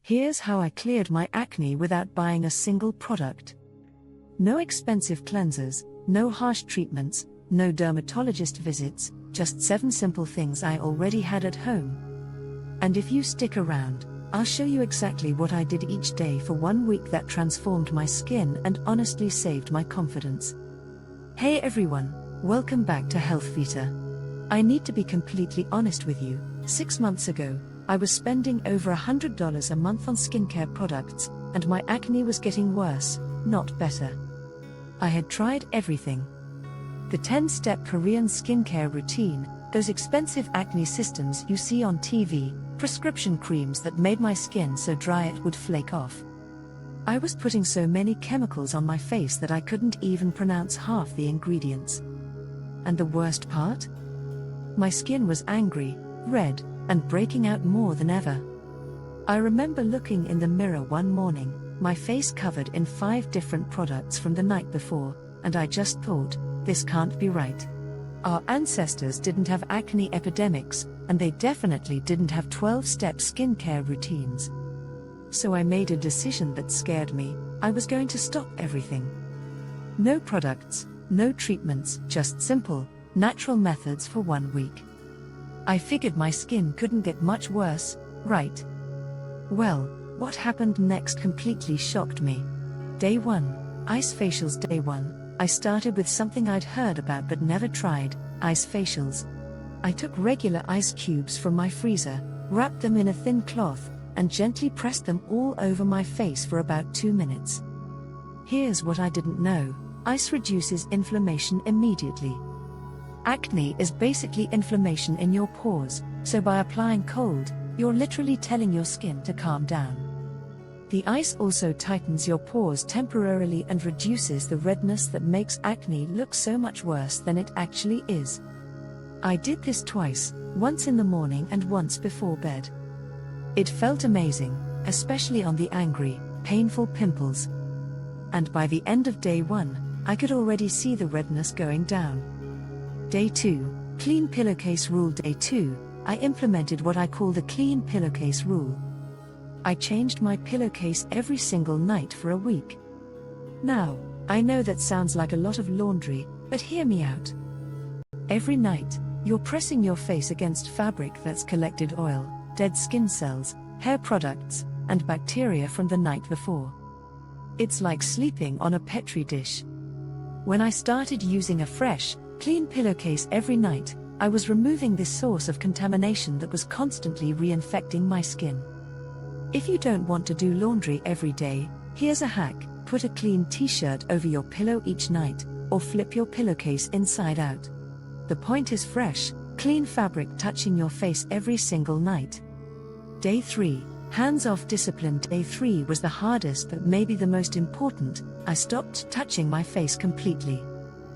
Here's how I cleared my acne without buying a single product. No expensive cleansers, no harsh treatments, no dermatologist visits, just 7 simple things I already had at home. And if you stick around, I'll show you exactly what I did each day for 1 week that transformed my skin and honestly saved my confidence. Hey everyone, welcome back to Health Vita. I need to be completely honest with you. 6 months ago, I was spending over $100 a month on skincare products, and my acne was getting worse, not better. I had tried everything. The 10-step Korean skincare routine, those expensive acne systems you see on TV, prescription creams that made my skin so dry it would flake off. I was putting so many chemicals on my face that I couldn't even pronounce half the ingredients. And the worst part? My skin was angry, red, and breaking out more than ever. I remember looking in the mirror one morning, my face covered in 5 different products from the night before, and I just thought, this can't be right. Our ancestors didn't have acne epidemics, and they definitely didn't have 12-step skincare routines. So I made a decision that scared me. I was going to stop everything. No products, no treatments, just simple, natural methods for 1 week. I figured my skin couldn't get much worse, right? Well, what happened next completely shocked me. Day 1, ice facials. Day 1, I started with something I'd heard about but never tried, ice facials. I took regular ice cubes from my freezer, wrapped them in a thin cloth, and gently pressed them all over my face for about 2 minutes. Here's what I didn't know: ice reduces inflammation immediately. Acne is basically inflammation in your pores, so by applying cold, you're literally telling your skin to calm down. The ice also tightens your pores temporarily and reduces the redness that makes acne look so much worse than it actually is. I did this twice, once in the morning and once before bed. It felt amazing, especially on the angry, painful pimples. And by the end of day 1, I could already see the redness going down. Day 2, clean pillowcase rule. Day 2, I implemented what I call the clean pillowcase rule. I changed my pillowcase every single night for a week. Now, I know that sounds like a lot of laundry, but hear me out. Every night, you're pressing your face against fabric that's collected oil, dead skin cells, hair products, and bacteria from the night before. It's like sleeping on a petri dish. When I started using a fresh, clean pillowcase every night, I was removing this source of contamination that was constantly reinfecting my skin. If you don't want to do laundry every day, here's a hack: put a clean t-shirt over your pillow each night, or flip your pillowcase inside out. The point is fresh, clean fabric touching your face every single night. Day 3, hands-off discipline. Day 3 was the hardest but maybe the most important. I stopped touching my face completely.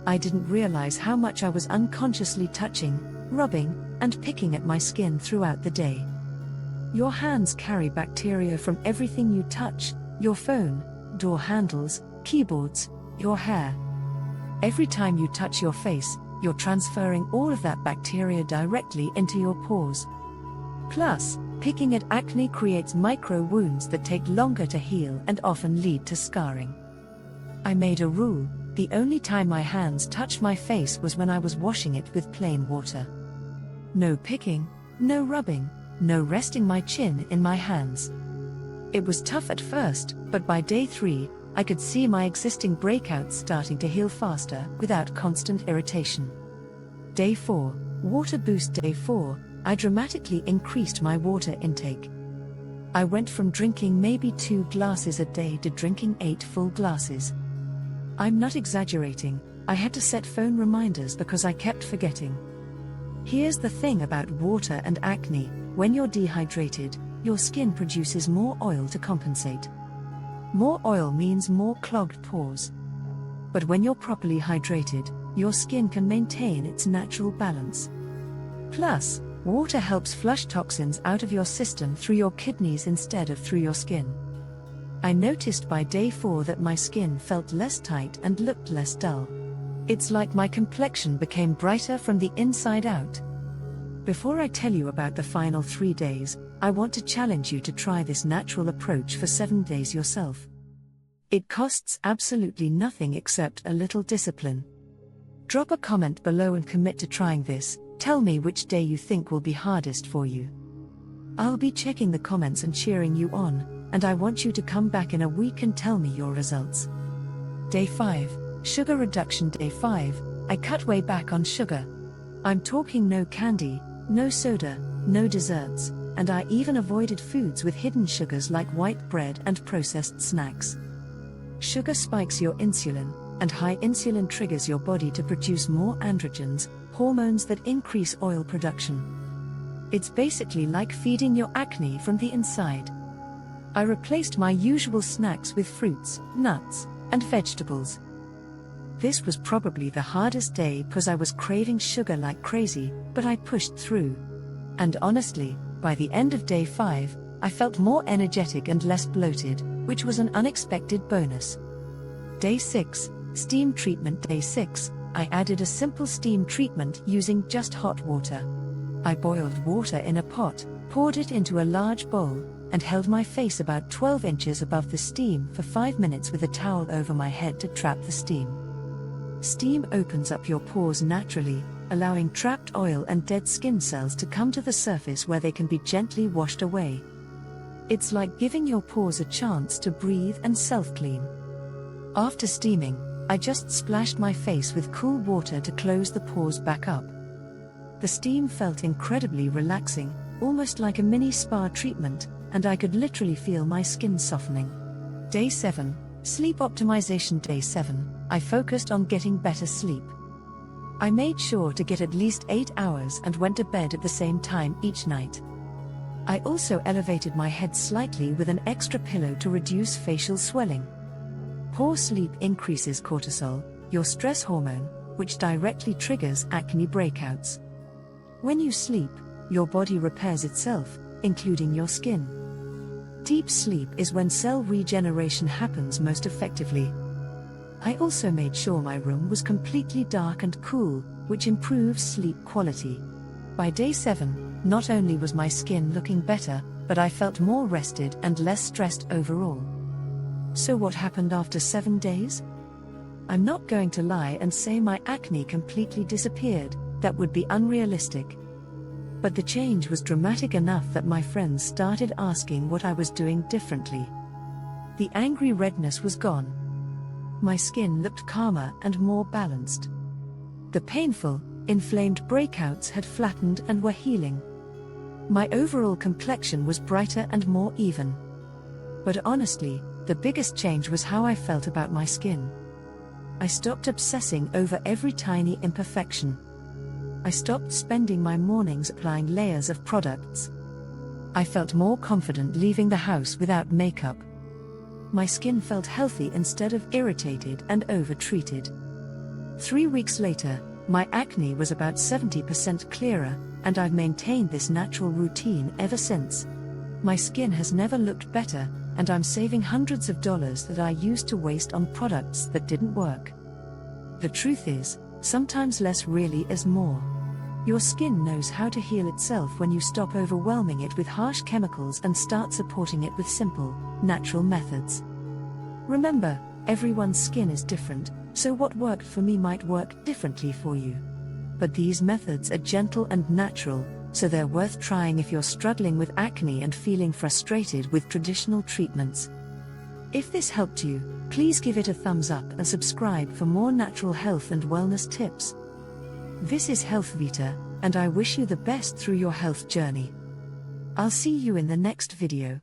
I didn't realize how much I was unconsciously touching, rubbing, and picking at my skin throughout the day. Your hands carry bacteria from everything you touch: your phone, door handles, keyboards, your hair. Every time you touch your face, you're transferring all of that bacteria directly into your pores. Plus, picking at acne creates micro wounds that take longer to heal and often lead to scarring. I made a rule: the only time my hands touched my face was when I was washing it with plain water. No picking, no rubbing, no resting my chin in my hands. It was tough at first, but by day 3, I could see my existing breakouts starting to heal faster without constant irritation. Day 4, water boost. Day 4, I dramatically increased my water intake. I went from drinking maybe 2 glasses a day to drinking 8 full glasses. I'm not exaggerating, I had to set phone reminders because I kept forgetting. Here's the thing about water and acne: when you're dehydrated, your skin produces more oil to compensate. More oil means more clogged pores. But when you're properly hydrated, your skin can maintain its natural balance. Plus, water helps flush toxins out of your system through your kidneys instead of through your skin. I noticed by day 4 that my skin felt less tight and looked less dull. It's like my complexion became brighter from the inside out. Before I tell you about the final 3 days, I want to challenge you to try this natural approach for 7 days yourself. It costs absolutely nothing except a little discipline. Drop a comment below and commit to trying this. Tell me which day you think will be hardest for you. I'll be checking the comments and cheering you on, and I want you to come back in a week and tell me your results. Day 5, Sugar Reduction. Day 5, I cut way back on sugar. I'm talking no candy, no soda, no desserts, and I even avoided foods with hidden sugars like white bread and processed snacks. Sugar spikes your insulin, and high insulin triggers your body to produce more androgens, hormones that increase oil production. It's basically like feeding your acne from the inside. I replaced my usual snacks with fruits, nuts, and vegetables. This was probably the hardest day because I was craving sugar like crazy, but I pushed through. And honestly, by the end of day 5, I felt more energetic and less bloated, which was an unexpected bonus. Day 6, Steam Treatment. Day 6, I added a simple steam treatment using just hot water. I boiled water in a pot, poured it into a large bowl, and held my face about 12 inches above the steam for 5 minutes with a towel over my head to trap the steam. Steam opens up your pores naturally, allowing trapped oil and dead skin cells to come to the surface where they can be gently washed away. It's like giving your pores a chance to breathe and self-clean. After steaming, I just splashed my face with cool water to close the pores back up. The steam felt incredibly relaxing, almost like a mini spa treatment, and I could literally feel my skin softening. Day 7, Sleep Optimization. Day 7, I focused on getting better sleep. I made sure to get at least 8 hours and went to bed at the same time each night. I also elevated my head slightly with an extra pillow to reduce facial swelling. Poor sleep increases cortisol, your stress hormone, which directly triggers acne breakouts. When you sleep, your body repairs itself, including your skin. Deep sleep is when cell regeneration happens most effectively. I also made sure my room was completely dark and cool, which improves sleep quality. By day 7, not only was my skin looking better, but I felt more rested and less stressed overall. So what happened after 7 days? I'm not going to lie and say my acne completely disappeared. That would be unrealistic. But the change was dramatic enough that my friends started asking what I was doing differently. The angry redness was gone. My skin looked calmer and more balanced. The painful, inflamed breakouts had flattened and were healing. My overall complexion was brighter and more even. But honestly, the biggest change was how I felt about my skin. I stopped obsessing over every tiny imperfection. I stopped spending my mornings applying layers of products. I felt more confident leaving the house without makeup. My skin felt healthy instead of irritated and over-treated. 3 weeks later, my acne was about 70% clearer, and I've maintained this natural routine ever since. My skin has never looked better, and I'm saving hundreds of dollars that I used to waste on products that didn't work. The truth is, sometimes less really is more. Your skin knows how to heal itself when you stop overwhelming it with harsh chemicals and start supporting it with simple, natural methods. Remember, everyone's skin is different, so what worked for me might work differently for you. But these methods are gentle and natural, so they're worth trying if you're struggling with acne and feeling frustrated with traditional treatments. If this helped you, please give it a thumbs up and subscribe for more natural health and wellness tips. This is Health Vita, and I wish you the best through your health journey. I'll see you in the next video.